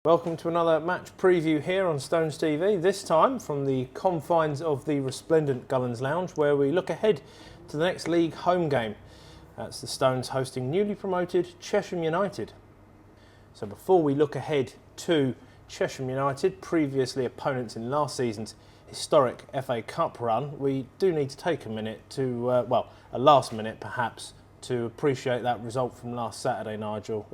Welcome to another match preview here on Stones TV, this time from the confines of the resplendent Gullens Lounge, where we look ahead to the next league home game. That's the Stones hosting newly promoted Chesham United. So before we look ahead to Chesham United, previously opponents in last season's historic FA Cup run, we do need to take a minute to, a last minute perhaps, to appreciate that result from last Saturday, Nigel.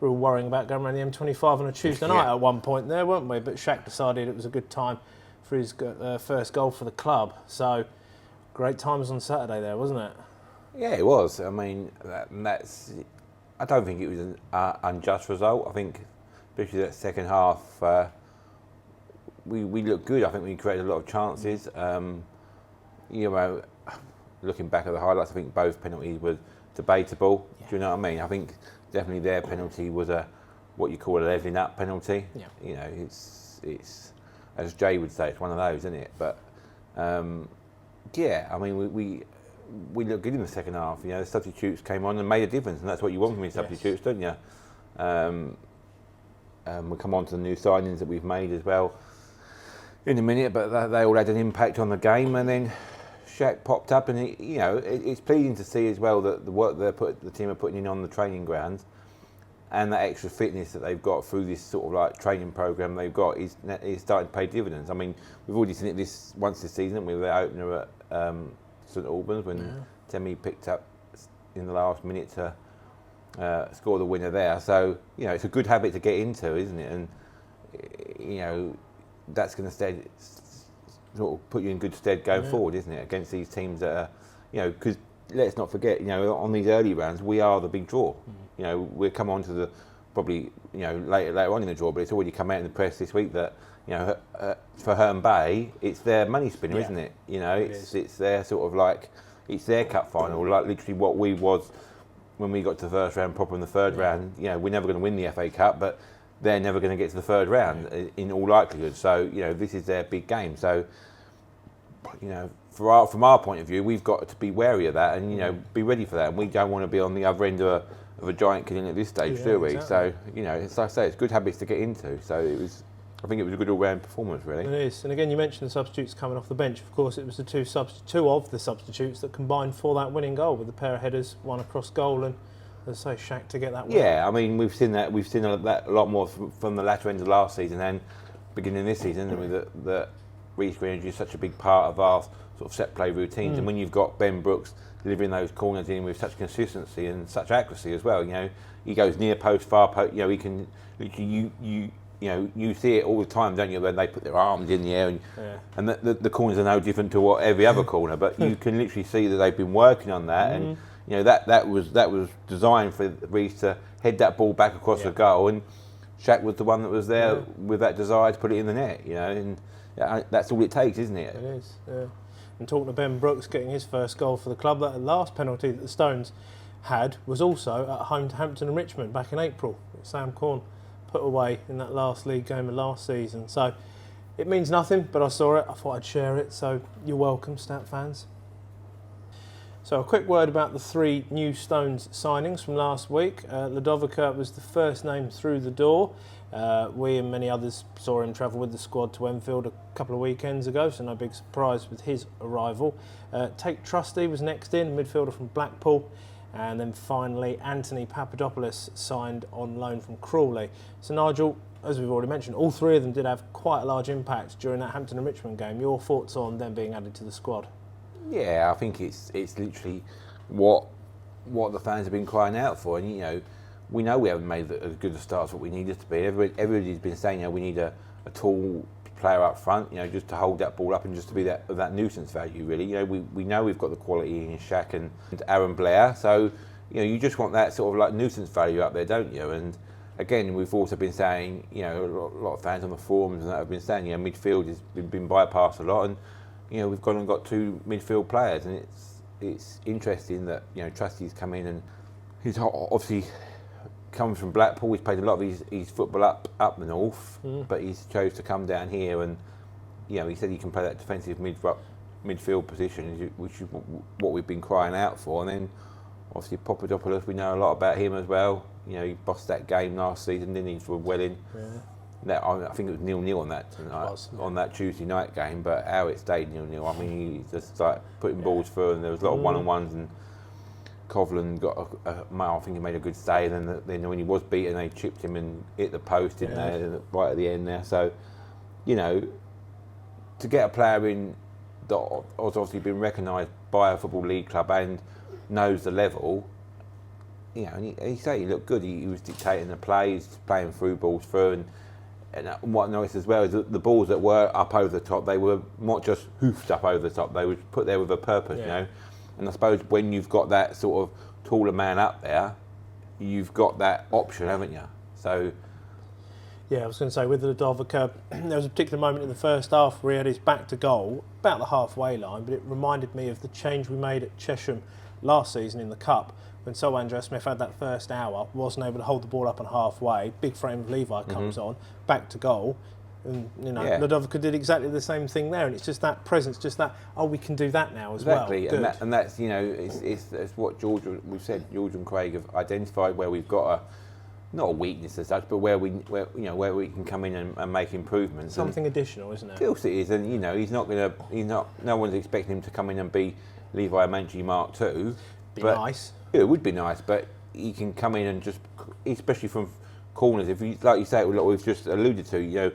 We were worrying about going around the M25 on a Tuesday night at one point there, weren't we? But Shaq decided it was a good time for his first goal for the club. So, great times on Saturday there, wasn't it? Yeah, it was. I mean, I don't think it was an unjust result. I think, especially that second half, we looked good. I think we created a lot of chances. Looking back at the highlights, I think both penalties were debatable. Yeah. Do you know what I mean? I think definitely their penalty was what you call a levelling up penalty. Yeah. You know, it's as Jay would say, it's one of those, isn't it? But I mean, we looked good in the second half. You know, the substitutes came on and made a difference, and that's what you want from your substitutes, don't you? We'll come on to the new signings that we've made as well in a minute, but they all had an impact on the game, and then Shaq popped up, and it's pleasing to see as well that the work the team are putting in on the training ground and that extra fitness that they've got through this sort of like training program they've got is starting to pay dividends. I mean, we've already seen it once this season with the opener at St Albans when Temi picked up in the last minute to score the winner there. So it's a good habit to get into, isn't it? And that's going to sort of put you in good stead going forward, isn't it, against these teams that are, because let's not forget, on these early rounds we are the big draw. We'll come on to the probably later on in the draw, but it's already come out in the press this week that for Herne Bay it's their money spinner, isn't it? It's their sort of like it's their cup final, like literally what we was when we got to the first round proper in the third round. We're never going to win the FA Cup, but they're never going to get to the third round in all likelihood. So this is their big game. So from our point of view, we've got to be wary of that and be ready for that. And we don't want to be on the other end of a giant killing at this stage, do we? Exactly. So it's like I say, it's good habits to get into. So I think it was a good all-round performance, really. It is. And again, you mentioned the substitutes coming off the bench. Of course, it was the two of the substitutes that combined for that winning goal, with the pair of headers, one across goal, and as I say, Shaq to get that win. Yeah, I mean, we've seen that a lot more from the latter end of last season and beginning of this season. I mean, that Reece Green is such a big part of our sort of set play routines, and when you've got Ben Brooks delivering those corners in with such consistency and such accuracy as well, he goes near post, far post. He can literally you see it all the time, don't you? When they put their arms in the air, and the corners are no different to what every other corner, but you can literally see that they've been working on that and. That was designed for Reece to head that ball back across the goal, and Shaq was the one that was there with that desire to put it in the net. And that's all it takes, isn't it? It is. Yeah. And talking to Ben Brooks getting his first goal for the club, that last penalty that the Stones had was also at home to Hampton and Richmond back in April. Sam Corn put away in that last league game of last season. So it means nothing, but I saw it. I thought I'd share it. So you're welcome, Stat fans. So a quick word about the three new Stones signings from last week. Lodovica was the first name through the door. We and many others saw him travel with the squad to Enfield a couple of weekends ago, so no big surprise with his arrival. Tate Trusty was next in, midfielder from Blackpool. And then finally, Anthony Papadopoulos signed on loan from Crawley. So Nigel, as we've already mentioned, all three of them did have quite a large impact during that Hampton and Richmond game. Your thoughts on them being added to the squad? Yeah, I think it's literally what the fans have been crying out for, and we know we haven't made as good a start as what we needed to be. Everybody's been saying we need a tall player up front, just to hold that ball up and just to be that nuisance value. Really, we know we've got the quality in Shaq and Aaron Blair, so you just want that sort of like nuisance value up there, don't you? And again, we've also been saying, a lot of fans on the forums and that have been saying, midfield has been bypassed a lot, and we've gone and got two midfield players, and it's interesting that Trusty's come in, and he's obviously comes from Blackpool. He's played a lot of his football up the north, but he's chose to come down here, and he said he can play that defensive midfield position, which is what we've been crying out for. And then obviously Papadopoulos, we know a lot about him as well. You know, he bossed that game last season, didn't he, for Welling? Yeah. I think it was 0-0 on that on that Tuesday night game, but how it stayed 0-0. I mean, he just like putting balls through, and there was a lot of one-on-ones, and Coughlan got I think he made a good save, and then when he was beaten, they chipped him and hit the post, didn't they, right at the end there. So, you know, to get a player in that has obviously been recognised by a Football League club and knows the level, you know, and he said he looked good. He was dictating the plays, playing through balls through, and what I noticed as well is that the balls that were up over the top, they were not just hoofed up over the top, they were put there with a purpose, you know. And I suppose when you've got that sort of taller man up there, you've got that option, haven't you? So, yeah, I was going to say, with the Dover, there was a particular moment in the first half where he had his back to goal, about the halfway line, but it reminded me of the change we made at Chesham last season in the Cup, when Sir Andrew Smith had that first hour, wasn't able to hold the ball up on halfway, big frame of Levi comes on, back to goal, and you know, Lodovica did exactly the same thing there, and it's just that presence, just that, we can do that now as well. Exactly, and that's, you know, it's what we've said, George and Craig have identified where we've got not a weakness as such, but where we can come in and make improvements. Something additional, isn't it? Of course it is, and you know, no one's expecting him to come in and be Levi Manchi Mark II. Be nice. Yeah, it would be nice, but he can come in and just, especially from corners, if you, like you say, what we've just alluded to, you know,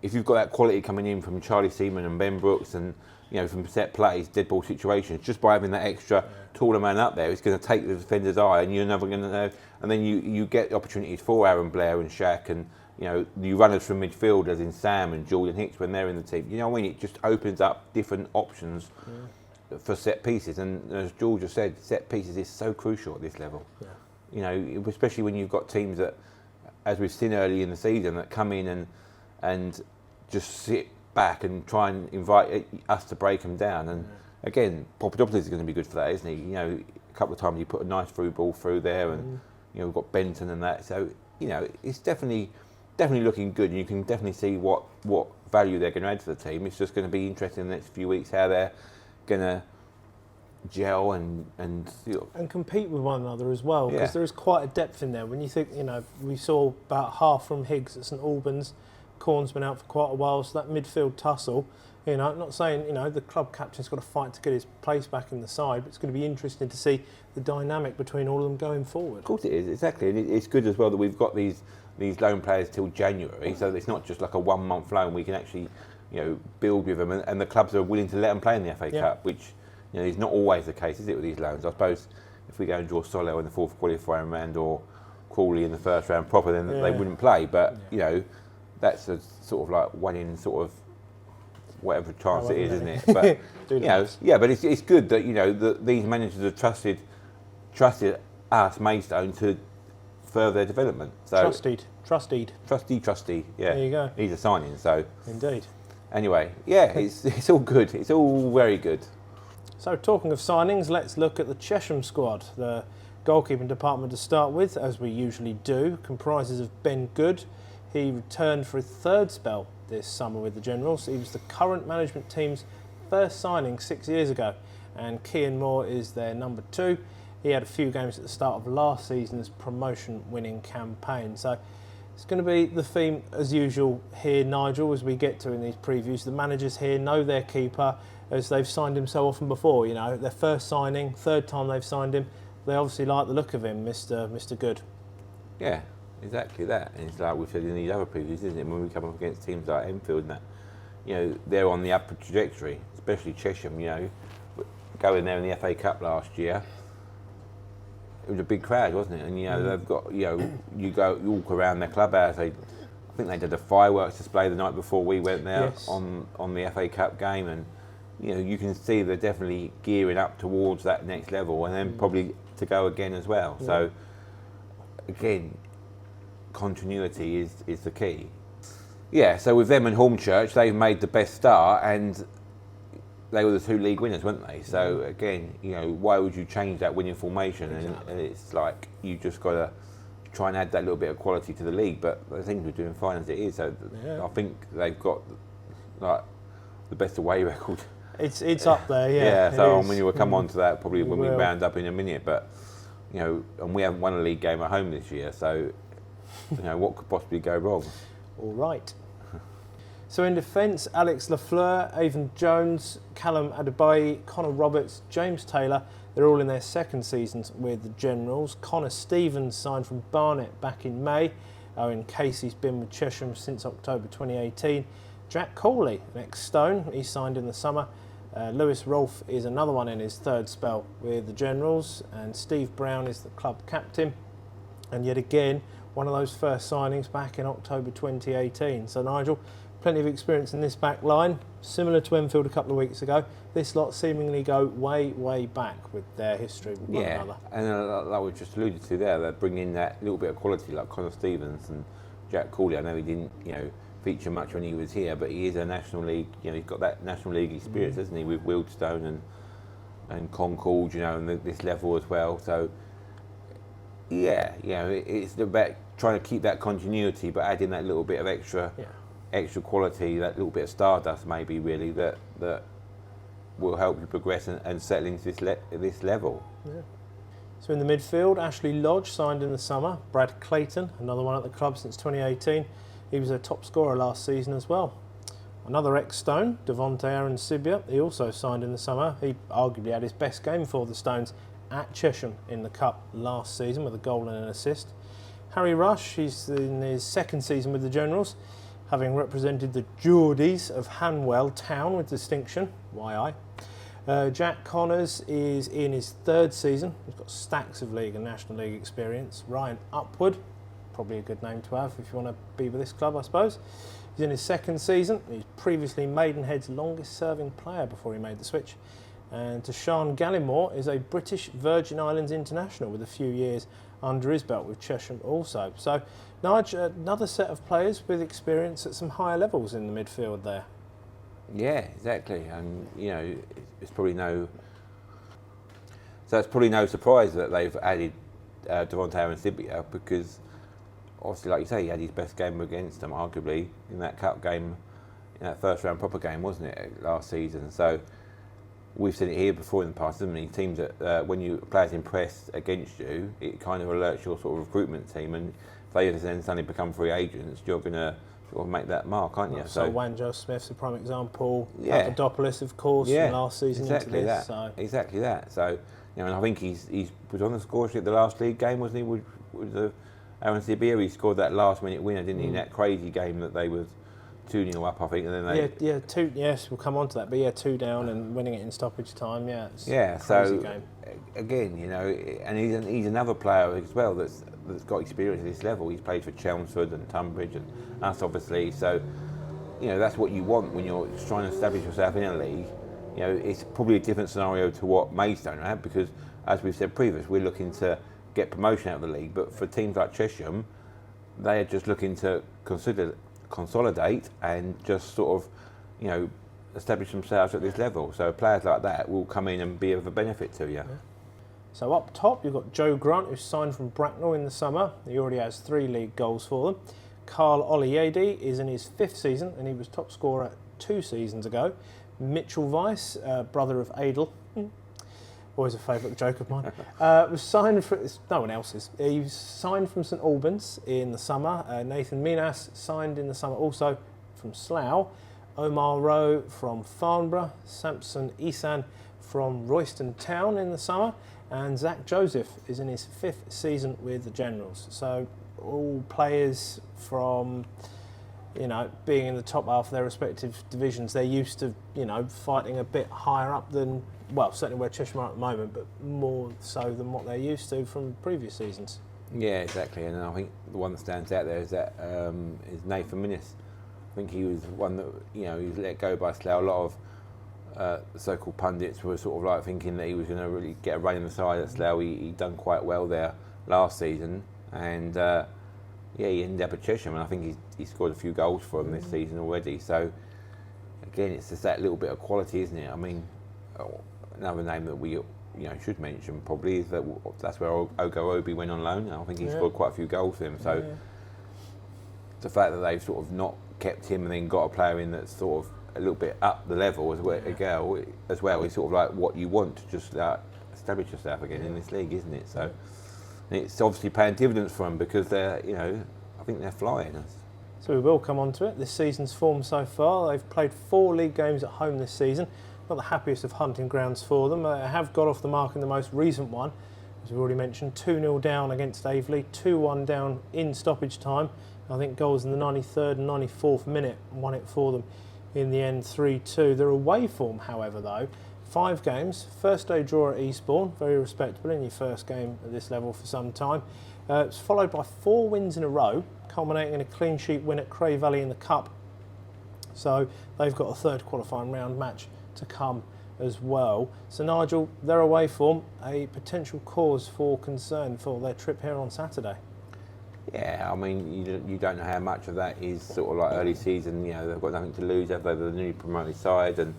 if you've got that quality coming in from Charlie Seaman and Ben Brooks and, you know, from set plays, dead ball situations, just by having that extra taller man up there, it's going to take the defender's eye, and you're never going to know. And then you get opportunities for Aaron Blair and Shaq, and you know, the runners from midfield, as in Sam and Jordan Hicks when they're in the team. You know what I mean? It just opens up different options for set pieces. And as George has said, set pieces is so crucial at this level. Yeah. You know, especially when you've got teams that, as we've seen early in the season, that come in and just sit back and try and invite us to break them down. And again, Papadopoulos is going to be good for that, isn't he? You know, a couple of times you put a nice through ball through there, and you know, we've got Benton and that. So you know, it's definitely looking good, and you can definitely see what value they're going to add to the team. It's just going to be interesting in the next few weeks how they're going to gel and compete with one another as well, because there is quite a depth in there. When you think, you know, we saw about half from Higgs at St Albans. Corn's been out for quite a while, so that midfield tussle, you know, I'm not saying, you know, the club captain's got to fight to get his place back in the side, but it's going to be interesting to see the dynamic between all of them going forward. Of course it is, exactly, and it's good as well that we've got these loan players till January, so it's not just like a 1 month loan. We can actually, you know, build with them, and the clubs are willing to let them play in the FA Cup, which, you know, is not always the case, is it, with these loans? I suppose if we go and draw Solo in the fourth qualifying round or Crawley in the first round proper, then they wouldn't play, but you know, that's a sort of like one in sort of whatever chance it is, isn't it? But you know, but it's good that, you know, that these managers have trusted us, Maidstone, to further their development. So Trusted. Yeah, there you go. He's a signing. So indeed. Anyway, it's all good. It's all very good. So talking of signings, let's look at the Chesham squad. The goalkeeping department to start with, as we usually do, comprises of Ben Good. He returned for his third spell this summer with the Generals. He was the current management team's first signing 6 years ago, and Cian Moore is their number 2. He had a few games at the start of last season's promotion-winning campaign. So it's going to be the theme as usual here, Nigel, as we get to in these previews. The managers here know their keeper, as they've signed him so often before. You know, their first signing, third time they've signed him, they obviously like the look of him, Mr. Good. Yeah. Exactly that, and it's like we've said in these other previews, isn't it? When we come up against teams like Enfield and that, you know, they're on the upward trajectory, especially Chesham. You know, going there in the FA Cup last year, it was a big crowd, wasn't it? And you know, they've got, you know, you walk around their clubhouse. I think they did a fireworks display the night before we went there on the FA Cup game, and you know, you can see they're definitely gearing up towards that next level, and then probably to go again as well. Yeah. So again, continuity is the key. Yeah, so with them and Hornchurch, they've made the best start, and they were the 2 league winners, weren't they? So again, you know, why would you change that winning formation? And it's like you just got to try and add that little bit of quality to the league. But I think we're doing fine as it is. So I think they've got like the best away record. It's up there, yeah. Yeah. So I mean, we'll come on to that probably when we round up in a minute, but. you know, and we haven't won a league game at home this year, so you know, what could possibly go wrong? All right. So in defence, Alex Lafleur, Avon Jones, Callum Adebayi, Connor Roberts, James Taylor, they're all in their second seasons with the Generals. Connor Stevens signed from Barnet back in May. Owen Casey's been with Chesham since October 2018. Jack Cooley, an ex-Stone, he signed in the summer. Lewis Rolfe is another one in his third spell with the Generals, and Steve Brown is the club captain. And yet again, one of those first signings back in October 2018. So Nigel, plenty of experience in this back line, similar to Enfield a couple of weeks ago. This lot seemingly go way, way back with their history with one another. And like we just alluded to there, they bring in that little bit of quality like Connor Stevens and Jack Cooley. I know he didn't, you know, feature much when he was here, but he is a National League, you know, he's got that National League experience, hasn't he, with Wealdstone and Concord, you know, and this level as well. So, yeah, you know, it's about trying to keep that continuity, but adding that little bit of extra quality, that little bit of stardust maybe really that will help you progress and settle into this level. Yeah. So in the midfield, Ashley Lodge signed in the summer. Brad Clayton, another one at the club since 2018. He was a top scorer last season as well. Another ex-Stone, Devonte Aaron-Sibia, he also signed in the summer. He arguably had his best game for the Stones at Chesham in the Cup last season with a goal and an assist. Harry Rush, he's in his second season with the Generals, having represented the Geordies of Hanwell Town with distinction. Why I? Jack Connors is in his third season. He's got stacks of League and National League experience. Ryan Upward, probably a good name to have if you want to be with this club, I suppose. He's in his second season. He's previously Maidenhead's longest serving player before he made the switch. And Tashawn Gallimore is a British Virgin Islands international with a few years under his belt with Chesham also. So, Nigel, another set of players with experience at some higher levels in the midfield there. Yeah, exactly. And, you know, it's probably no surprise that they've added Devonte Aaron-Sibia, because obviously, like you say, he had his best game against them, arguably, in that cup game, in that first round proper game, wasn't it, last season? So we've seen it here before in the past, haven't we? Teams that when you players impress against you, it kind of alerts your sort of recruitment team, and if they then suddenly become free agents, you're going to sort of make that mark, aren't you? So Wanjo Smith's a prime example. Papadopoulos, of course, from last season exactly into this. Exactly that. So, you know, and I think he was on the score sheet the last league game, wasn't he? With the Aaron-Sibia, he scored that last-minute winner, didn't he? In that crazy game that they was 2-0 up, I think, and then they yes, we'll come on to that. But 2 down and winning it in stoppage time. It's a crazy so game. Again, you know, and he's another player as well that's got experience at this level. He's played for Chelmsford and Tunbridge and us, obviously. So, you know, that's what you want when you're trying to establish yourself in a league. You know, it's probably a different scenario to what Maidstone had, because, as we've said previously, we're looking to get promotion out of the league. But for teams like Chesham, they are just looking to consolidate and just sort of, you know, establish themselves at this level. So players like that will come in and be of a benefit to you. Yeah. So up top, you've got Joe Grant, who signed from Bracknell in the summer. He already has 3 league goals for them. Carl Oliade is in his 5th season, and he was top scorer 2 seasons ago. Mitchell Weiss, brother of Adel, always a favourite joke of mine, was signed for, no one else's. He was signed from St Albans in the summer. Nathan Minas signed in the summer also from Slough. Omar Rowe from Farnborough. Samson Isan from Royston Town in the summer. And Zach Joseph is in his 5th season with the Generals. So all players from, you know, being in the top half of their respective divisions. They're used to, you know, fighting a bit higher up than, well, certainly where Chesham are at the moment, but more so than what they're used to from previous seasons. Yeah, exactly. And I think the one that stands out there is that is Nathan Minas. I think he was one that, you know, he was let go by Slough. A lot of so-called pundits were sort of like thinking that he was going to really get a run in the side at Slough. He'd done quite well there last season, and he ended up at Chesham, and I think he scored a few goals for them this season already. So again, it's just that little bit of quality, isn't it? I mean, another name that we should mention probably is that's where Ogo Obi went on loan. I think he scored quite a few goals for him. So the fact that they've sort of not kept him and then got a player in that's sort of a little bit up the level as well is sort of like what you want to just establish yourself again in this league, isn't it? So it's obviously paying dividends for them because they're, I think they're flying. So we will come on to it. This season's form so far, they've played 4 league games at home this season. Not the happiest of hunting grounds for them. They have got off the mark in the most recent one, as we've already mentioned, 2-0 down against Aveley, 2-1 down in stoppage time. I think goals in the 93rd and 94th minute won it for them in the end, 3-2. Their away form, however, though, 5 games, first day draw at Eastbourne, very respectable in your first game at this level for some time. It's followed by 4 wins in a row, culminating in a clean sheet win at Cray Valley in the Cup. So they've got a third qualifying round match to come as well. So Nigel, their away form, a potential cause for concern for their trip here on Saturday. Yeah, I mean, you don't know how much of that is sort of like early season. They've got nothing to lose, have they? They're the newly promoted side, and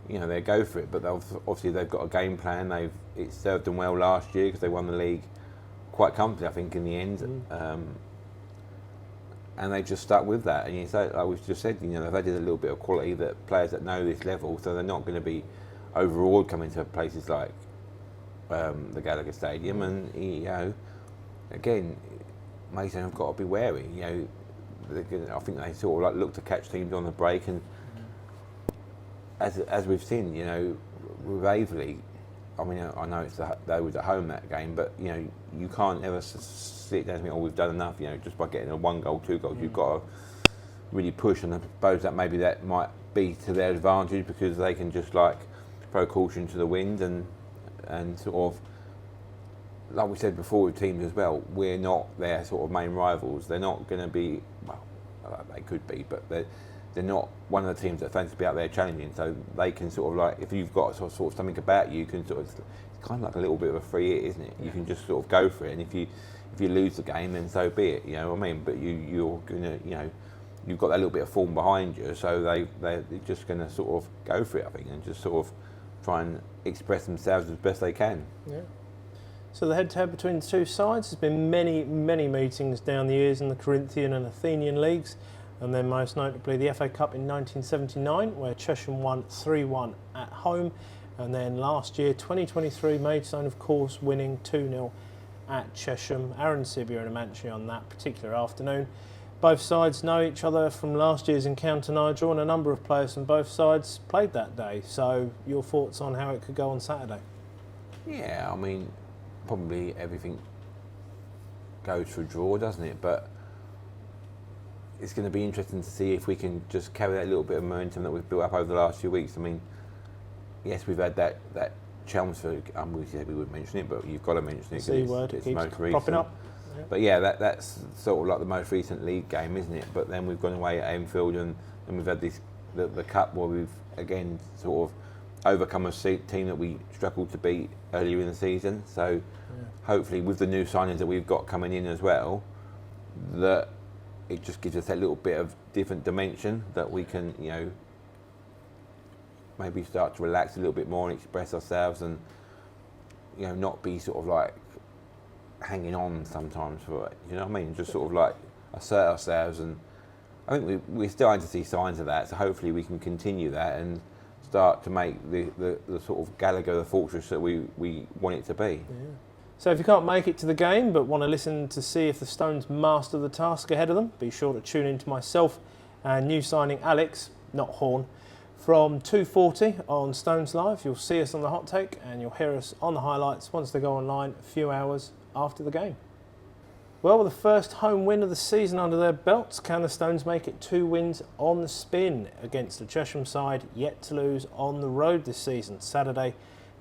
they go for it. But obviously they've got a game plan. It served them well last year because they won the league quite comfortably, I think, in the end. And they just stuck with that. And like we've just said, they've added a little bit of quality, that players that know this level, so they're not going to be overawed coming to places like the Gallagher Stadium. And again, Mason have got to be wary. I think they sort of like look to catch teams on the break, and as we've seen, with Aveley, I mean, I know they was at home that game, but you can't ever sit down and think, we've done enough. Just by getting a 1 goal, 2 goals, you've got to really push. And I suppose that maybe that might be to their advantage because they can just like throw caution to the wind and sort of, like we said before with teams as well, we're not their sort of main rivals. They're not going to be, well, they could be, but they're not one of the teams that fancy to be out there challenging. So they can sort of like, if you've got sort of something about you, can sort of, it's kind of like a little bit of a free hit, isn't it? You can just sort of go for it, and if you lose the game, then so be it. You know what I mean? But you're gonna, you've got that little bit of form behind you, so they're just gonna sort of go for it, I think, and just sort of try and express themselves as best they can. Yeah. So the head-to-head between the two sides, there's been many, many meetings down the years in the Corinthian and Athenian leagues, and then most notably the FA Cup in 1979, where Chesham won 3-1 at home, and then last year, 2023, Maidstone, of course, winning 2-0 at Chesham. Aaron Sibia and Amanci on that particular afternoon. Both sides know each other from last year's encounter, Nigel, and a number of players from both sides played that day. So your thoughts on how it could go on Saturday? Yeah, I mean, probably everything goes for a draw, doesn't it? But it's going to be interesting to see if we can just carry that little bit of momentum that we've built up over the last few weeks. I mean, yes, we've had that Chelmsford, we said we wouldn't mention it, but you've got to mention it. C word, it keeps popping up. Yeah. But yeah, that's sort of like the most recent league game, isn't it? But then we've gone away at Enfield, and we've had the cup where we've again sort of overcome a team that we struggled to beat earlier in the season. So hopefully with the new signings that we've got coming in as well, that it just gives us that little bit of different dimension that we can, maybe start to relax a little bit more and express ourselves, and not be sort of like hanging on sometimes for it. You know what I mean? Just sort of like assert ourselves, and I think we're starting to see signs of that. So hopefully we can continue that and start to make the sort of Gallagher the fortress that we want it to be. Yeah. So if you can't make it to the game but want to listen to see if the Stones master the task ahead of them, be sure to tune in to myself and new signing Alex, not Horn, from 2:40 on Stones Live. You'll see us on the hot take and you'll hear us on the highlights once they go online a few hours after the game. Well, with the first home win of the season under their belts, can the Stones make it 2 wins on the spin against the Chesham side yet to lose on the road this season? Saturday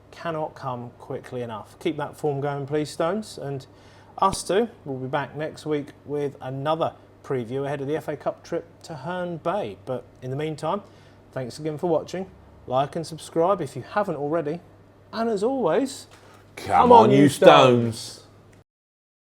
cannot come quickly enough. Keep that form going, please, Stones. And us too, we'll be back next week with another preview ahead of the FA Cup trip to Herne Bay. But in the meantime, thanks again for watching. Like and subscribe if you haven't already. And as always, come on, you Stones.